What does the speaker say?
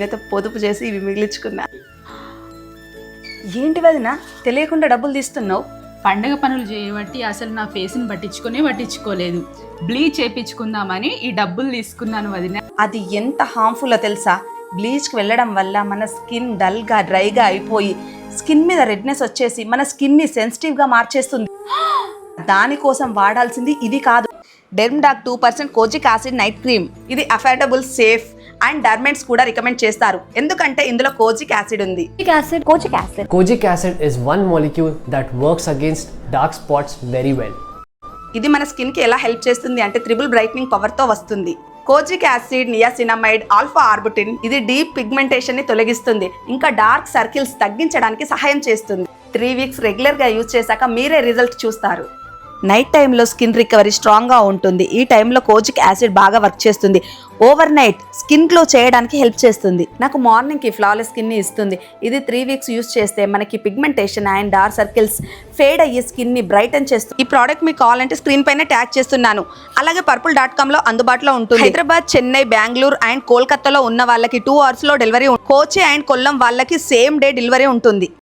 నేనైతే పొదుపు చేసి ఇవి మిగిలించుకున్నా. ఏంటి వదిన తెలియకుండా డబ్బులు తీస్తున్నావు? పండగ పనులు చేయబట్టి అసలు నా ఫేస్ని పట్టించుకోలేదు. బ్లీచ్ చేయించుకుందామని ఈ డబ్బులు తీసుకున్నాను వదిన. అది ఎంత హార్మ్ఫుల్లో తెలుసా? బ్లీచ్కి వెళ్ళడం వల్ల మన స్కిన్ డల్గా డ్రైగా అయిపోయి స్కిన్ మీద రెడ్నెస్ వచ్చేసి మన స్కిన్ని సెన్సిటివ్గా మార్చేస్తుంది. దానికోసం వాడాల్సింది ఇది కాదు. డెర్మ్డాక్ 2% కోజిక్ యాసిడ్ నైట్ క్రీమ్. ఇది అఫోర్డబుల్, సేఫ్ అండ్ డర్మెంట్స్ కూడా రికమెండ్ చేస్తారు. ఎందుకంటే ఇందులో కోజిక్ యాసిడ్ ఉంది. Kojic acid is one molecule that works against dark spots very well. ఇది మన స్కిన్ కి ఎలా హెల్ప్ చేస్తుంది అంటే ట్రిపుల్ బ్రైట్నింగ్ పవర్ తో వస్తుంది. Kojic acid, niacinamide, alpha arbutin ఇది డీప్ పిగ్మెంటేషన్ ని తొలగిస్తుంది. ఇంకా డార్క్ సర్కిల్స్ తగ్గించడానికి సహాయం చేస్తుంది. 3 వీక్స్ రెగ్యులర్ గా యూజ్ చేశాక మీరే రిజల్ట్ చూస్తారు. నైట్ టైంలో స్కిన్ రికవరీ స్ట్రాంగ్గా ఉంటుంది. ఈ టైంలో కోజిక్ యాసిడ్ బాగా వర్క్ చేస్తుంది. ఓవర్ నైట్ స్కిన్ గ్లో చేయడానికి హెల్ప్ చేస్తుంది. నాకు మార్నింగ్కి ఫ్లాలెస్ స్కిన్ని ఇస్తుంది. ఇది 3 వీక్స్ యూస్ చేస్తే మనకి pigmentation and dark circles fade అయ్యే స్కిన్ని బ్రైటన్ చేస్తుంది. ఈ ప్రోడక్ట్ మీకు కావాలంటే స్క్రీన్ పైన ట్యాగ్ చేస్తున్నాను. అలాగే purple.com అందుబాటులో ఉంటుంది. హైదరాబాద్, చెన్నై, బెంగళూరు అండ్ కోల్కతాలో ఉన్న వాళ్ళకి 2 అవర్స్లో డెలివరీ. కోచి అండ్ కొల్లం వాళ్ళకి సేమ్ డే డెలివరీ ఉంటుంది.